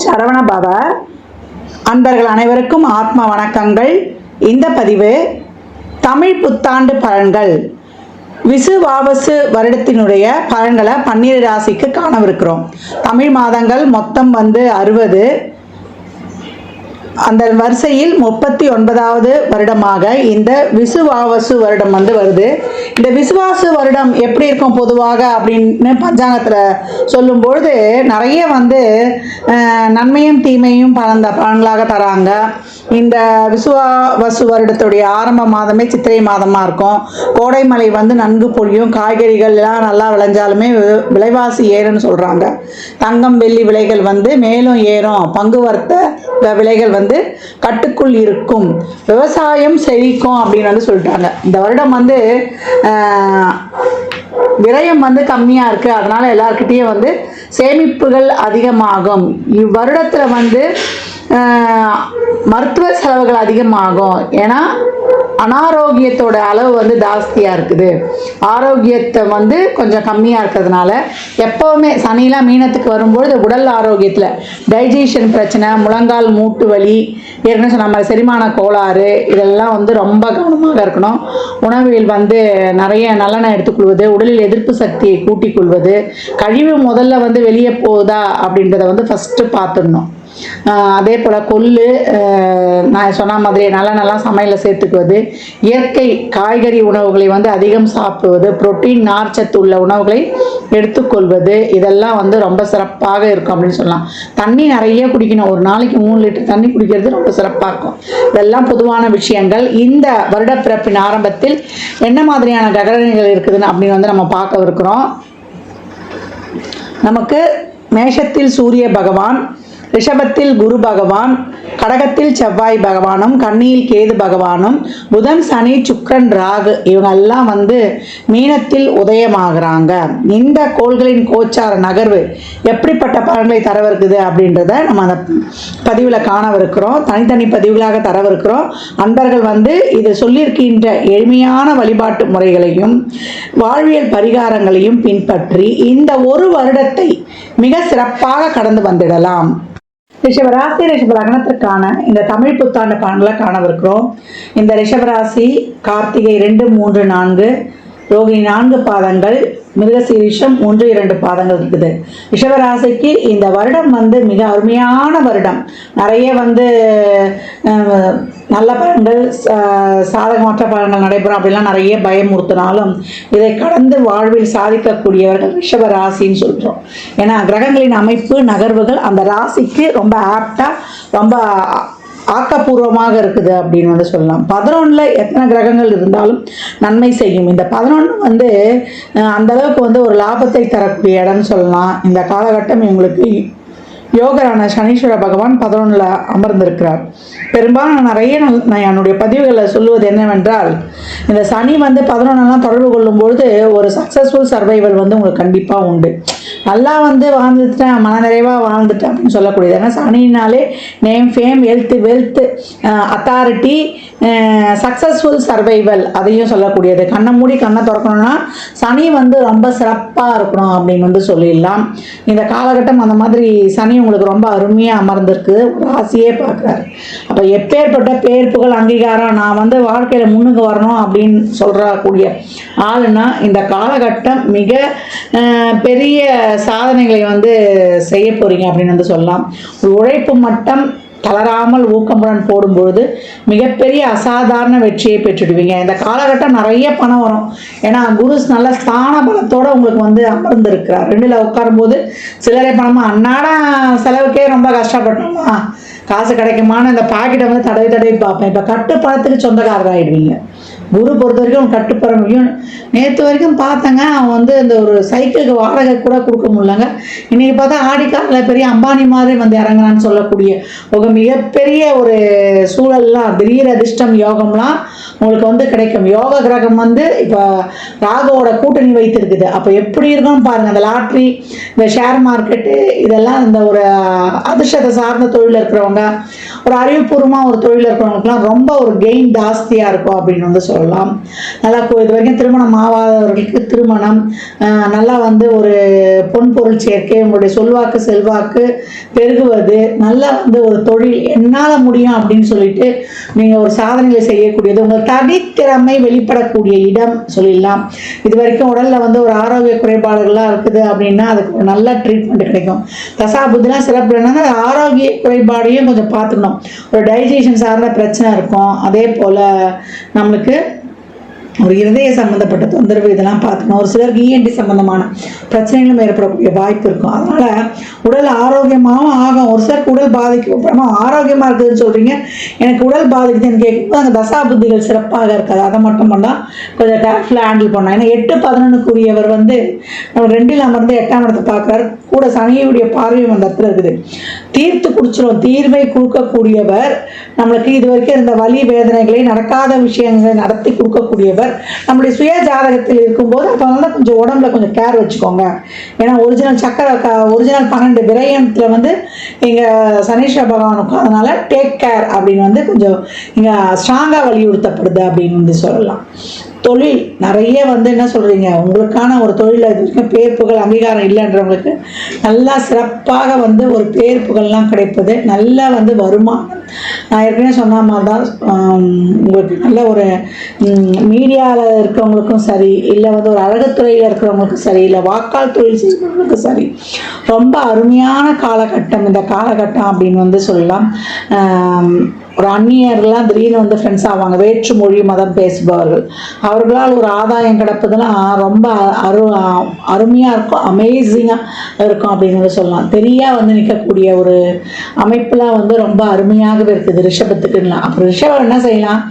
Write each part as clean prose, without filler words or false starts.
சரவண பவ. அன்பர்கள் அனைவருக்கும் ஆத்ம வணக்கங்கள். இந்த பதிவு தமிழ் புத்தாண்டு பலன்கள் விசுவாவசு வருடத்தினுடைய பலன்களை 12 ராசிக்கு காணவிருக்கிறோம். தமிழ் மாதங்கள் மொத்தம் 60. அந்த வரிசையில் 39வது வருடமாக இந்த விசுவாவசு வருடம் வருது. இந்த விசுவாசு வருடம் எப்படி இருக்கும் பொதுவாக அப்படின்னு பஞ்சாங்கத்தில் சொல்லும்பொழுது நிறைய நன்மையும் தீமையும் பலன்களாக தராங்க. இந்த விசுவாவசு வருடத்துடைய ஆரம்ப மாதமே சித்திரை மாதமாக இருக்கும். கோடை மழை நன்கு பொழியும். காய்கறிகள்லாம் நல்லா விளைஞ்சாலுமே விலைவாசி ஏறும்னு சொல்கிறாங்க. தங்கம் வெள்ளி விலைகள் மேலும் ஏறும். பங்கு வர்த்த விலைகள் கட்டுக்குள் இருக்கும். விவசாயம் செழிக்கும் அப்படின்னு சொல்லிட்டாங்க. இந்த வருடம் விரயம் கம்மியாக இருக்குது. அதனால் எல்லாருக்கிட்டேயும் சேமிப்புகள் அதிகமாகும். இவ்வருடத்தில் மருத்துவ செலவுகள் அதிகமாகும். ஏன்னா அனாரோக்கியத்தோட அளவு ஜாஸ்தியாக இருக்குது. ஆரோக்கியத்தை கொஞ்சம் கம்மியாக இருக்கிறதுனால எப்போவுமே சனிலாம் மீனத்துக்கு வரும்பொழுது உடல் ஆரோக்கியத்தில் டைஜஷன் பிரச்சனை, முழங்கால் மூட்டு வலி, ஏற்கனவே சொன்ன மாதிரி செரிமான கோளாறு, இதெல்லாம் ரொம்ப கவனமாக இருக்கணும். உணவில் நிறைய நல்லெண்ணெய் எடுத்துக்கொள்வது, உடலில் எதிர்ப்பு சக்தியை கூட்டிக் கொள்வது, கழிவு முதல்ல வெளியே போகுதா அப்படின்றத ஃபஸ்ட்டு பார்த்துடணும். அதே போல் கொள்ளு, நான் சொன்ன மாதிரி நல்லெண்ணெய்லாம் சமையலில் சேர்த்துக்குவது, இயற்கை காய்கறி உணவுகளை அதிகம் சாப்பிடுவது, புரோட்டீன் நார்ச்சத்து உள்ள உணவுகளை எடுத்துக்கொள்வது, இதெல்லாம் ரொம்ப சிறப்பாக இருக்கும் அப்படின்னு சொல்லலாம். தண்ணி நிறைய குடிக்கணும். ஒரு நாளைக்கு 3 லிட்டர் தண்ணி குடிக்கிறது ரொம்ப சிறப்பாக இருக்கும். இதெல்லாம் பொதுவான விஷயங்கள். இந்த வருடப்பிறப்பின் ஆரம்பத்தில் என்ன மாதிரியான கிரகங்கள் இருக்குதுன்னு அப்படின்னு நம்ம பார்க்க இருக்கிறோம். நமக்கு மேஷத்தில் சூரிய பகவான், ரிஷபத்தில் குரு பகவான், கடகத்தில் செவ்வாய் பகவானும், கன்னியில் கேது பகவானும், புதன் சனி சுக்கிரன் ராகு இவங்கெல்லாம் மீனத்தில் உதயமாகறாங்க. இந்த கோள்களின் கோச்சார நகர்வு எப்படிப்பட்ட பலன்களை தரவிருக்குது அப்படின்றத நம்ம அந்த பதிவில் காணவிருக்கிறோம். தனித்தனி பதிவுகளாக தரவிருக்கிறோம். அன்பர்கள் இது சொல்லியிருக்கின்ற எளிமையான வழிபாட்டு முறைகளையும் வாழ்வியல் பரிகாரங்களையும் பின்பற்றி இந்த ஒரு வருடத்தை மிக சிறப்பாக கடந்து வந்திடலாம். ரிஷபராசி ரிஷப லக்னத்திற்கான இந்த தமிழ் புத்தாண்டு பலன்களை காணவிருக்கிறோம். இந்த ரிஷபராசி கார்த்திகை 2, 3, 4, ரோகிணி 4 பாதங்கள், மிருகசீரிஷம் 1, 2 பாதங்கள் இருக்குது. ரிஷபராசிக்கு இந்த வருடம் மிக அருமையான வருடம். நிறைய நல்ல பலன்கள், சாதகமற்ற பலன்கள் நடைபெறும் அப்படிலாம் நிறைய பயமுறுத்தினாலும் இதை கடந்து வாழ்வில் சாதிக்கக்கூடியவர்கள் ரிஷபராசின்னு சொல்கிறோம். ஏன்னா கிரகங்களின் அமைப்பு நகர்வுகள் அந்த ராசிக்கு ரொம்ப ஆப்டாக, ரொம்ப ஆக்கப்பூர்வமாக இருக்குது அப்படின்னு சொல்லலாம். 11ல் எத்தனை கிரகங்கள் இருந்தாலும் நன்மை செய்யும். இந்த 11 அந்த அளவுக்கு ஒரு லாபத்தை தரக்கூடிய இடம்னு சொல்லலாம். இந்த காலகட்டம் இவங்களுக்கு யோகரான சனீஸ்வர பகவான் 11ல் அமர்ந்திருக்கிறார். பெரும்பாலும் நான் என்னுடைய பதிவுகளில் சொல்லுவது என்னவென்றால், இந்த சனி 11லாம் தொடர்பு கொள்ளும்பொழுது ஒரு சக்ஸஸ்ஃபுல் சர்வைவல் உங்களுக்கு கண்டிப்பாக உண்டு. நல்லா வாழ்ந்துட்டேன், மனநிறைவாக வாழ்ந்துட்டேன் அப்படின்னு சொல்லக்கூடியது. ஏன்னா சனினாலே name, fame, wealth, authority, successful survival அதையும் சொல்லக்கூடியது. கண்ணை மூடி கண்ணை திறக்கணும்னா சனி ரொம்ப சிறப்பாக இருக்கணும் அப்படின்னு சொல்லிடலாம். இந்த காலகட்டம் அந்த மாதிரி சனி உங்களுக்கு ரொம்ப அருமையாக அமர்ந்திருக்கு. ராசியே பார்க்குறாரு. அப்போ எப்பேற்பட்ட பேர்ப்புகள் அங்கீகாரம், நான் வாழ்க்கையில் முன்னுக்கு வரணும் அப்படின்னு சொல்கிறக்கூடிய ஆளுன்னா இந்த காலகட்டம் மிக பெரிய சாதனைகளை செய்ய போகிறீங்க அப்படின்னு சொல்லலாம். உழைப்பு மட்டம் தளராமல் ஊக்கமுடன் போடும்பொழுது மிகப்பெரிய அசாதாரண வெற்றியை பெற்றுடுவீங்க. இந்த காலகட்டம் நிறைய பணம் வரும். ஏன்னா குரு நல்ல ஸ்தான பலத்தோடு உங்களுக்கு அமர்ந்திருக்கிறார். 2ல் உட்காரும்போது சிலரை பணமாக அன்னாட செலவுக்கே ரொம்ப கஷ்டப்பட்டோமா, காசு கிடைக்குமான்னு இந்த பாக்கெட்டை தடவி பார்ப்பேன். இப்போ கட்டு பணத்துக்கு சொந்தக்காரர் ஆகிடுவீங்க. குரு பொறுத்த வரைக்கும் கட்டுப்பட முடியும். நேற்று வரைக்கும் பார்த்தங்க, அவன் இந்த ஒரு சைக்கிளுக்கு வாடகை கூட கொடுக்க முடியலங்க. இன்றைக்கி பார்த்தா ஆடிக்காரில் பெரிய அம்பானி மாதிரி இறங்குறான்னு சொல்லக்கூடிய ஒரு மிகப்பெரிய ஒரு சூழல்லாம், திடீர் அதிர்ஷ்டம் யோகம்லாம் உங்களுக்கு கிடைக்கும். யோக கிரகம் இப்போ ராகுவோட கூட்டணி வைத்திருக்குது. அப்போ எப்படி இருக்குன்னு பாருங்கள். அந்த லாட்ரி, இந்த ஷேர் மார்க்கெட்டு, இதெல்லாம் இந்த ஒரு அதிர்ஷ்டத்தை சார்ந்த தொழில் இருக்கிறவங்க, ஒரு அறிவுபூர்வமாக ஒரு தொழில் இருக்கிறவங்களுக்குலாம் ரொம்ப ஒரு கெயின் ஜாஸ்தியாக இருக்கும் அப்படின்னு சொல்லலாம். சொல்லலாம். நல்லா இது வரைக்கும் திருமணம் ஆகாதவர்களுக்கு திருமணம், நல்லா வந்து ஒரு பொன் பொருள் சேர்க்கை, உங்களுடைய சொல்வாக்கு செல்வாக்கு பெருகுவது, நல்லா வந்து ஒரு தொழில் என்னால் முடியும் அப்படின்னு சொல்லிட்டு நீங்கள் ஒரு சாதனைகளை செய்யக்கூடியது, உங்கள் தனித்திறமை வெளிப்படக்கூடிய இடம் சொல்லிடலாம். இது வரைக்கும் உடலில் வந்து ஒரு ஆரோக்கிய குறைபாடுகள்லாம் இருக்குது அப்படின்னா அதுக்கு ஒரு நல்ல ட்ரீட்மெண்ட் கிடைக்கும். தசாபுத்திலாம் சிறப்பு என்னன்னா ஆரோக்கிய குறைபாடையும் கொஞ்சம் பார்த்துக்கணும். ஒரு டைஜஷன் சார்ந்த பிரச்சனை இருக்கும், அதே போல் நம்மளுக்கு ஒரு இருதய சம்மந்தப்பட்ட தொந்தரவு இதெல்லாம் பார்த்துக்கணும். ஒரு சிலருக்கு இஎன்டி சம்மந்தமான பிரச்சனைகளும் ஏற்படக்கூடிய வாய்ப்பு இருக்கும். அதனால் உடல் ஆரோக்கியமாகவும் ஆகும். ஒரு சிலருக்கு உடல் பாதிக்கும், ஆரோக்கியமாக இருக்குதுன்னு சொல்கிறீங்க, எனக்கு உடல் பாதிக்குதுன்னு கேட்கும்போது அந்த தசாபுத்திகள் சிறப்பாக இருக்காது. அதை மட்டும் பண்ணால் கொஞ்சம் கேர்ஃபுல்லாக ஹேண்டில் பண்ணலாம். ஏன்னா 8-11க்குரியவர் வந்து நம்ம 2ல் அமர்ந்து 8ஆம் இடத்தை பார்க்குறாரு, கூட சனியுடைய பார்வையும் அந்த இடத்துல இருக்குது. தீர்த்து குடிச்சிடும், தீர்வை கொடுக்கக்கூடியவர், நம்மளுக்கு இது வரைக்கும் இருந்த வலி வேதனைகளை நடக்காத விஷயங்களை நடத்தி கொடுக்கக்கூடியவர் நம்முடைய சுய ஜாதகத்தில் இருக்கும்போது அப்போ வந்து கொஞ்சம் உடம்புல கொஞ்சம் கேர் வச்சுக்கோங்க. ஏன்னா ஒரிஜினல் ஒரிஜினல் 12 விரயத்தில் வந்து இங்கே சனீஸ்வர பகவானுக்கும், அதனால டேக் கேர் அப்படின்னு வந்து கொஞ்சம் இங்கே ஸ்ட்ராங்காக வலியுறுத்தப்படுது அப்படின்னு வந்து சொல்லலாம். தொழில் நிறைய வந்து என்ன சொல்கிறீங்க, உங்களுக்கான ஒரு தொழிலில் இது வரைக்கும் பேர் புகழ் அங்கீகாரம் இல்லைன்றவங்களுக்கு நல்லா சிறப்பாக வந்து ஒரு பேர் புகழ்லாம் கிடைப்பது, நல்லா வந்து வருமானம். நான் ஏற்கனவே சொன்ன மாதிரி தான் உங்களுக்கு நல்ல ஒரு மீடியாவில் இருக்கிறவங்களுக்கும் சரி, இல்லை வந்து ஒரு அழகுத்துறையில் இருக்கிறவங்களுக்கும் சரி, இல்லை வாக்காள் தொழில் செய்கிறவங்களுக்கும் சரி, ரொம்ப அருமையான காலகட்டம் இந்த காலகட்டம் அப்படின்னு வந்து சொல்லலாம். ஒரு அந்நியர்லாம் திடீர்னு வந்து ஃப்ரெண்ட்ஸ் ஆவாங்க, வேற்று மொழி மதம் பேசுபவர்கள், அவர்களால் ஒரு ஆதாயம் கிடப்பதெல்லாம் ரொம்ப அருமையாக இருக்கும், அமேசிங்காக இருக்கும் அப்படின்னு வந்து சொல்லலாம். தெரியாக வந்து நிற்கக்கூடிய ஒரு அமைப்பெலாம் வந்து ரொம்ப அருமையாகவே இருக்குது ரிஷபத்துக்குலாம். அப்புறம் ரிஷபம் என்ன செய்யலாம்,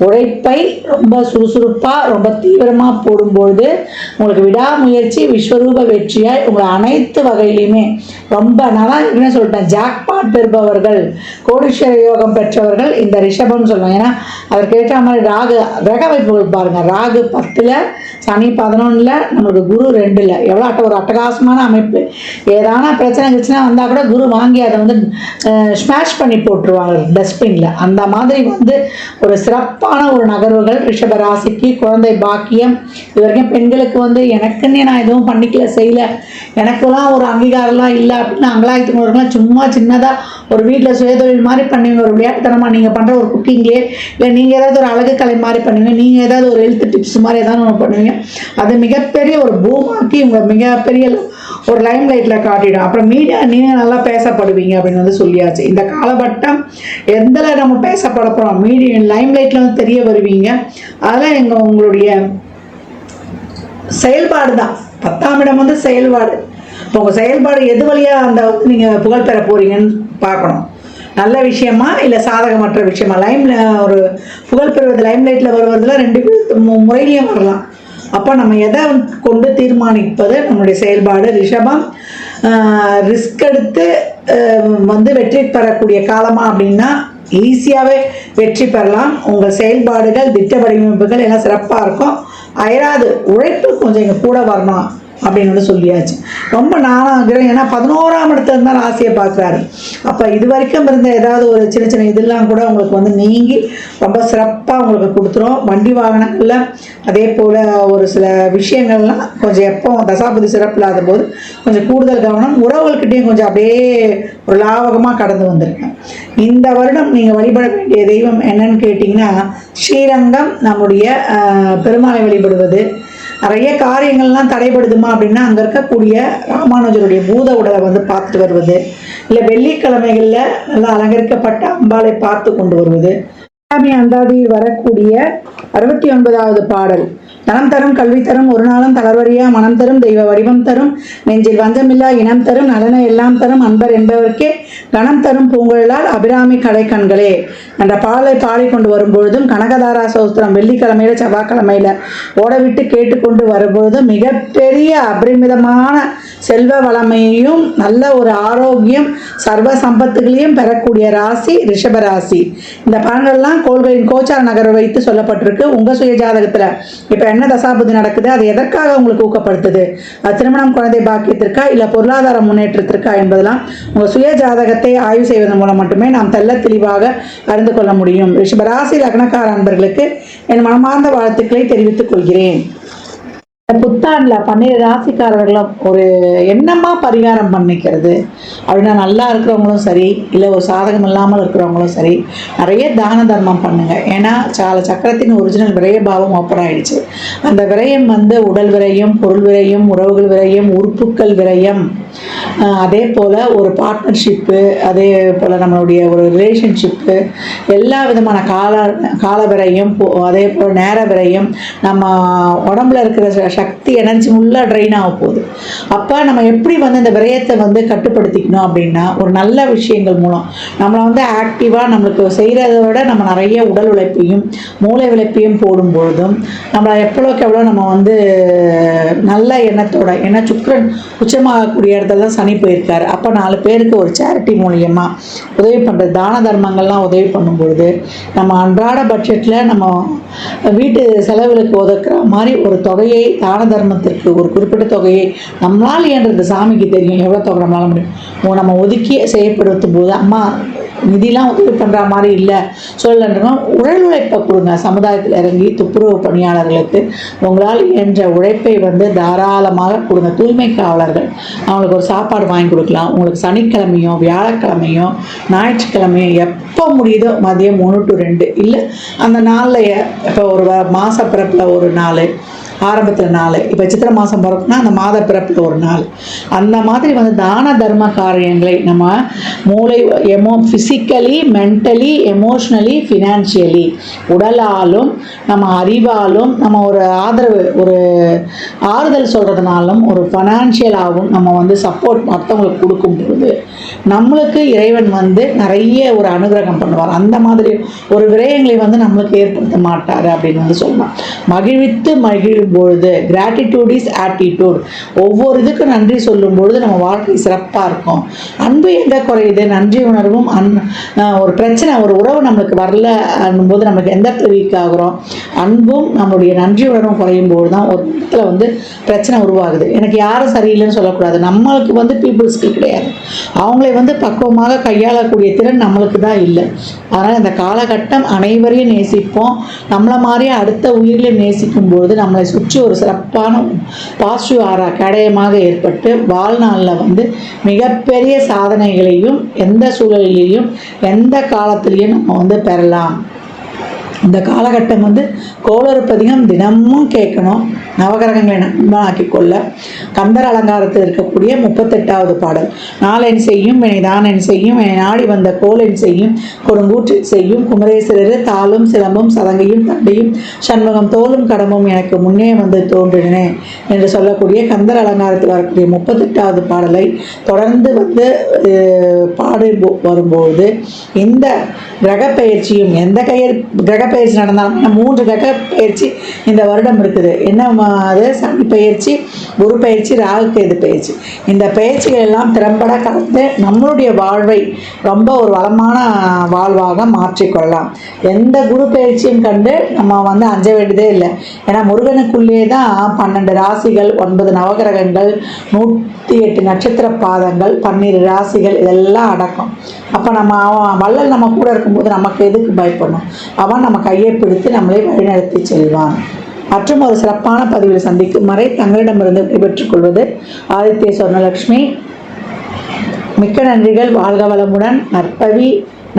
உழைப்பை ரொம்ப சுறுசுறுப்பாக ரொம்ப தீவிரமாக போடும்பொழுது உங்களுக்கு விடாமுயற்சி விஸ்வரூப வெற்றியாய் உங்களை அனைத்து வகையிலையுமே ரொம்ப நல்லா இருக்குன்னு சொல்லிட்டேன். ஜாக்பாட் பெறுபவர்கள், கோடீஸ்வர யோகம் பெற்றவர்கள் இந்த ரிஷபம் சொல்லுவாங்க. ஏன்னா அதற்கு ஏற்ற மாதிரி ராகு கிரக வைப்புகள் பாருங்க, ராகு 10ல், சனி 11ல், நம்மளுக்கு குரு 2ல், எவ்வளோ ஒரு அட்டகாசமான அமைப்பு. ஏதான பிரச்சனை கிச்சனை வந்தால் கூட குரு வாங்கி அதை வந்து ஸ்மாஷ் பண்ணி போட்டுருவாங்க டஸ்ட்பினில். அந்த மாதிரி வந்து ஒரு சிறப்பான ஒரு நகர்வுகள் ரிஷப ராசிக்கு. குழந்தை பாக்கியம், இது வரைக்கும் பெண்களுக்கு வந்து எனக்குன்னே நான் எதுவும் பண்ணிக்கல செய்யலை, எனக்கெல்லாம் ஒரு அங்கீகாரம்லாம் இல்லை அப்படின்னு அங்கலாயத்துக்கு சும்மா சின்னதாக ஒரு வீட்டில் சுயதொழில் மாதிரி பண்ணுவீங்க, ஒரு விளையாட்டுத்தனமாக நீங்கள் பண்ணுற ஒரு குக்கிங்கே, இல்லை நீங்கள் ஏதாவது ஒரு அழகு கலை மாதிரி பண்ணுவீங்க, நீங்கள் ஏதாவது ஒரு ஹெல்த் டிப்ஸ் மாதிரி ஏதாவது ஒன்று பண்ணுவீங்க, அது மிகப்பெரிய ஒரு பூமாக்கி உங்களை மிகப்பெரிய ஒரு லைம் லைட்டில் காட்டிடும். அப்புறம் மீடியா நீங்கள் நல்லா பேசப்படுவீங்க அப்படின்னு வந்து சொல்லியாச்சு. இந்த காலகட்டம் எதில் நம்ம பேசப்பட போகிறோம், மீடியா லைம் லைட்டில் வந்து தெரிய வருவீங்க. அதெல்லாம் உங்களுடைய செயல்பாடு தான். 10ஆம் இடம் வந்து செயல்பாடு. இப்போ உங்கள் செயல்பாடு எது வழியாக அந்த நீங்கள் புகழ் பெற போகிறீங்கன்னு பார்க்கணும். நல்ல விஷயமா இல்லை சாதகமற்ற விஷயமா. ஒரு புகழ் பெறுவது லைம் லைட்டில் வருவதில் 2 முறையிலையும் வரலாம். அப்போ நம்ம எதை கொண்டு தீர்மானிப்பது நம்மளுடைய செயல்பாடு. ரிஷபம் ரிஸ்க் எடுத்து வந்து வெற்றி பெறக்கூடிய காலமா அப்படின்னா ஈஸியாகவே வெற்றி பெறலாம். உங்கள் செயல்பாடுகள் திட்ட வடிவமைப்புகள் எல்லாம் சிறப்பாக இருக்கும். அயராது உழைப்பு கொஞ்சம் இங்கே கூட வரணும் அப்படின்னு வந்து சொல்லியாச்சு. ரொம்ப நானாகிறேன், ஏன்னா 11ஆம் இடத்துல இருந்தால் ராசியை பார்க்குறாரு. அப்போ இது வரைக்கும் இருந்த ஏதாவது ஒரு சின்ன சின்ன இதெல்லாம் கூட உங்களுக்கு வந்து நீங்கி ரொம்ப சிறப்பாக உங்களுக்கு கொடுத்துரும். வண்டி வாகனங்களில் அதே போல் ஒரு சில விஷயங்கள்லாம் கொஞ்சம் எப்போ தசாபதி சிறப்பு இல்லாத போது கொஞ்சம் கூடுதல் கவனம். உறவுகள்கிட்டையும் கொஞ்சம் அப்படியே ஒரு லாவகமாக கடந்து வந்திருக்கேன். இந்த வருடம் நீங்கள் வழிபட வேண்டிய தெய்வம் என்னன்னு கேட்டிங்கன்னா ஸ்ரீரங்கம். நம்முடைய பெருமாளை வழிபடுவது. நிறைய காரியங்கள்லாம் தடைபடுதுமா அப்படின்னா அங்கே இருக்கக்கூடிய ராமானுஜருடைய பூத உடலை வந்து பார்த்துட்டு வருவது, இல்லை வெள்ளிக்கிழமைகளில் நல்லா அலங்கரிக்கப்பட்ட அம்பாளை பார்த்து கொண்டு வருவது. அந்தாதி வரக்கூடிய 69வது பாடல். தனம் தரும் கல்வி தரும் ஒரு நாளும் தளர்வரியா மனம் தரும் தெய்வ வடிவம் தரும் நெஞ்சில் வஞ்சமில்லா இனம் தரும் நலனை எல்லாம் தரும் அன்பர் என்பவர்க்கே கணம் தரும் பூங்குழலால் அபிராமி கடை கண்களே என்ற பாடலை பாடிக்கொண்டு வரும்பொழுதும் கனகதாரா சோஸ்திரம் வெள்ளிக்கிழமையில செவ்வாய்க்கிழமையில ஓடவிட்டு கேட்டுக்கொண்டு வரும்பொழுதும் மிகப்பெரிய அபரிமிதமான செல்வ வளமையையும் நல்ல ஒரு ஆரோக்கியம் சர்வ சம்பத்துகளையும் பெறக்கூடிய ராசி ரிஷபராசி. இந்த பலன்கள்லாம் கோள்களின் கோச்சார நகரை வைத்து சொல்லப்பட்டிருக்கு. உங்க சுய ஜாதகத்துல இப்ப என்ன தசாபுதி நடக்குது, அது எதற்காக உங்களுக்கு ஊக்கப்படுத்துது, அது திருமணம் குழந்தை பாக்கியத்திற்கா இல்லை பொருளாதார முன்னேற்றத்திற்கா என்பதெல்லாம் உங்கள் சுய ஜாதகத்தை ஆய்வு செய்வதன் மூலம் மட்டுமே நாம் தெள்ள தெளிவாக அறிந்து கலந்து கொள்ள முடியும். ரிஷபராசி லக்னக்கார அன்பர்களுக்கு என் மனமார்ந்த வாழ்த்துக்களை தெரிவித்துக் கொள்கிறேன். புத்தாண்டுல 12 ராசிக்காரர்களும் ஒரு என்னமா பரிகாரம் பண்ணிக்கிறது அப்படின்னா, நல்லா இருக்கிறவங்களும் சரி, இல்லை ஒரு சாதகம் இல்லாமல் இருக்கிறவங்களும் சரி, நிறைய தான தர்மம் பண்ணுங்க. ஏன்னா சக்கரத்தின் ஒரிஜினல் விரயபாவம் ஓப்பன் ஆயிடுச்சு. அந்த விரயம் உடல் விரயம், பொருள் விரயம், உறவுகள் விரயம், உறுப்புக்கள் விரயம், அதே போல் ஒரு பார்ட்னர்ஷிப்பு, அதே போல் நம்மளுடைய ஒரு ரிலேஷன்ஷிப்பு, எல்லா விதமான கால விரயம், அதே போல் நேர விரயம், நம்ம உடம்புல இருக்கிற சக்தி எனர்ஜி ஃபுல்லாக ட்ரெயின் ஆக போகுது. அப்போ நம்ம எப்படி இந்த விரயத்தை கட்டுப்படுத்திக்கணும் அப்படின்னா, ஒரு நல்ல விஷயங்கள் மூலம் நம்மளை ஆக்டிவாக நம்மளுக்கு செய்கிறத விட நம்ம நிறைய உடல் உழைப்பையும் மூளை உழைப்பையும் போடும்பொழுதும் நம்மளை எவ்வளோக்கு எவ்வளோ நம்ம நல்ல எண்ணத்தோட, ஏன்னா சுக்கிரன் உச்சமாகக்கூடிய இடத்துல தான் சனி போயிருக்காரு. அப்போ 4 பேருக்கு ஒரு சேரிட்டி மூலியமாக உதவி பண்ணுறது, தான தர்மங்கள்லாம் உதவி பண்ணும்பொழுது நம்ம அன்றாட பட்ஜெட்டில் நம்ம வீட்டு செலவுகளுக்கு ஒதுக்குற மாதிரி ஒரு தொகையை தான தர்மத்திற்கு ஒரு குறிப்பிட்ட தொகையை நம்மளால் இயன்றது, சாமிக்கு தெரியும் எவ்வளோ தொகை நம்மளால முடியும், நம்ம ஒதுக்கி செய்யப்படுத்தும் போது அம்மா நிதிலாம் உதவி பண்ணுற மாதிரி இல்லை சொல்லன்றோம். உடல் உழைப்பை கொடுங்க. சமுதாயத்தில் இறங்கி துப்புரவு பணியாளர்களுக்கு உங்களால் இயன்ற உழைப்பை தாராளமாக கொடுங்க. தூய்மை காவலர்கள் அவங்களுக்கு ஒரு சாப்பாடு வாங்கி கொடுக்கலாம். உங்களுக்கு சனிக்கிழமையோ வியாழக்கிழமையோ ஞாயிற்றுக்கிழமையோ எப்போ முடியுதோ மதியம் 1 to 2, இல்லை அந்த நாளில் இப்போ ஒரு மாத பிறப்பில் ஒரு நாள், ஆரம்பத்தில் நாள், இப்போ சித்திரை மாதம் பிறப்புனா அந்த மாத பிறப்பில் ஒரு நாள், அந்த மாதிரி தான தர்ம காரியங்களை நம்ம மூளை ஃபிசிக்கலி, மென்டலி, எமோஷ்னலி, ஃபினான்ஷியலி, உடலாலும் நம்ம அறிவாலும் நம்ம ஒரு ஆதரவு, ஒரு ஆறுதல் சொல்கிறதுனாலும் ஒரு ஃபைனான்ஷியலாகவும் நம்ம சப்போர்ட் மற்றவங்களுக்கு கொடுக்கும்போது நம்மளுக்கு இறைவன் நிறைய ஒரு அனுகிரகம் பண்ணுவார். அந்த மாதிரி ஒரு விரயங்களை நம்மளுக்கு ஏற்படுத்த மாட்டார் அப்படின்னு சொல்லலாம். மகிழ்வித்து மகிழும் பொழுது, கிராட்டிடியூட் இஸ் ஆட்டிடியூட், ஒவ்வொரு இதுக்கும் நன்றி சொல்லும் பொழுது நம்ம வாழ்க்கை சிறப்பாக இருக்கும். அன்பு எங்கே குறையுது? நன்றி உணர்வும் ஒரு பிரச்சனை, ஒரு உறவு நம்மளுக்கு வரல போது நம்மளுக்கு எந்த இடத்துல வீக் ஆகுறோம், அன்பும் நம்மளுடைய நன்றி உணர்வும் குறையும் போது தான் ஒரு இடத்துல பிரச்சனை உருவாகுது. எனக்கு யாரும் சரியில்லைன்னு சொல்லக்கூடாது. நம்மளுக்கு பீப்புள் ஸ்கில் கிடையாது. அவங்களை பக்குவமாக கையாளக்கூடிய திறன் நம்மளுக்கு தான் இல்லை. அதனால் இந்த காலகட்டம் அனைவரையும் நேசிப்போம். நம்மளை மாதிரியே அடுத்த உயிரில் நேசிக்கும் பொழுது நம்மளை சுற்றி ஒரு சிறப்பான பாசிட்டிவ் ஆரா கடையமாக ஏற்பட்டு வாழ்நாளில் மிகப்பெரிய சாதனைகளையும் எந்த சூழலிலையும் எந்த காலத்திலையும் நம்ம பெறலாம். இந்த காலகட்டம் கோளறுப்பதிகம் தினமும் கேட்கணும். நவகிரகங்களை நண்பனாக்கி கொள்ள கந்தர் அலங்காரத்தில் இருக்கக்கூடிய 38வது பாடல், நாளென் செய்யும் வினைதான் செய்யும் என நாடி வந்த கோலென் செய்யும் கொடுங்கூற்றில் செய்யும் குமரேஸ்வரர் தாளும் சிலம்பும் சதங்கையும் தண்டையும் சண்முகம் தோளும் கடமும் எனக்கு முன்னே தோன்றினே என்று சொல்லக்கூடிய கந்தர் அலங்காரத்தில் வரக்கூடிய 38வது பாடலை தொடர்ந்து பாடு வரும்போது இந்த கிரக பயிற்சியும் எந்த கிரக பயிற்சி நடந்தாலும் 3 கிரக பயிற்சி இந்த வருடம் இருக்குது. என்ன அது? சனி பயிற்சி, குரு பயிற்சி, ராகு கேது பயிற்சி. இந்த பயிற்சிகள் எல்லாம் திறம்பட கலந்து நம்மளுடைய வாழ்வை ரொம்ப ஒரு வளமான வாழ்வாக மாற்றிக்கொள்ளலாம். எந்த குரு பயிற்சியும் கண்டு நம்ம அஞ்ச வேண்டியதே இல்லை. ஏன்னா முருகனுக்குள்ளே தான் 12 ராசிகள், 9 நவகிரகங்கள், 108 நட்சத்திர பாதங்கள், 12 ராசிகள் இதெல்லாம் அடக்கம். அப்போ நம்ம வள்ளல் நம்ம கூட இருக்கும்போது நமக்கு எதுக்கு பயப்படணும்? அவன் நம்ம கையை பிடித்து நம்மளை வழிநடத்தி செல்வான். மற்றும் ஒரு சிறப்பான பதிவில் சந்திக்கும் வரை தங்களிடமிருந்து விடைபெற்றுக் கொள்வது ஆதித்ய சொர்ணலட்சுமி. மிக்க நன்றிகள். வாழ்க வளமுடன். நற்பவி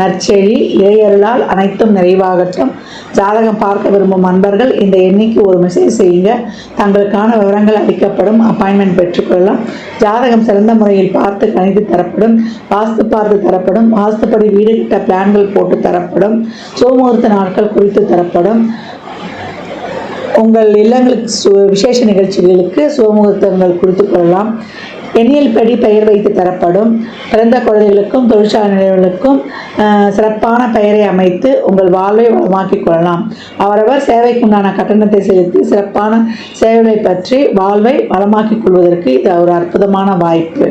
நற்செழி இறையருளால் அனைத்தும் நிறைவாகட்டும். ஜாதகம் பார்க்க விரும்பும் அன்பர்கள் இந்த எண்ணிக்கு ஒரு மெசேஜ் செய்யுங்க. தங்களுக்கான விவரங்கள் அளிக்கப்படும். அப்பாயின்மெண்ட் பெற்றுக்கொள்ளலாம். ஜாதகம் சிறந்த முறையில் பார்த்து கணித்து தரப்படும். வாஸ்து பார்த்து தரப்படும். வாஸ்துப்படி வீடு கட்ட பிளான்கள் போட்டு தரப்படும். சுமுகூர்த்த நாட்கள் குறித்து தரப்படும். உங்கள் இல்லங்களுக்கு விசேஷ நிகழ்ச்சிகளுக்கு சுமுகூர்த்தங்கள் குறித்து கொள்ளலாம். எண்ணியல் படி பெயர் வைத்து தரப்படும். பிறந்த குழந்தைகளுக்கும் தொழிற்சாலை நிலையங்களுக்கும் சிறப்பான பெயரை அமைத்து உங்கள் வாழ்வை வளமாக்கிக் கொள்ளலாம். அவரவர் சேவைக்குண்டான கட்டணத்தை செலுத்தி சிறப்பான சேவைகளை பற்றி வாழ்வை வளமாக்கிக் கொள்வதற்கு இது ஒரு அற்புதமான வாய்ப்பு.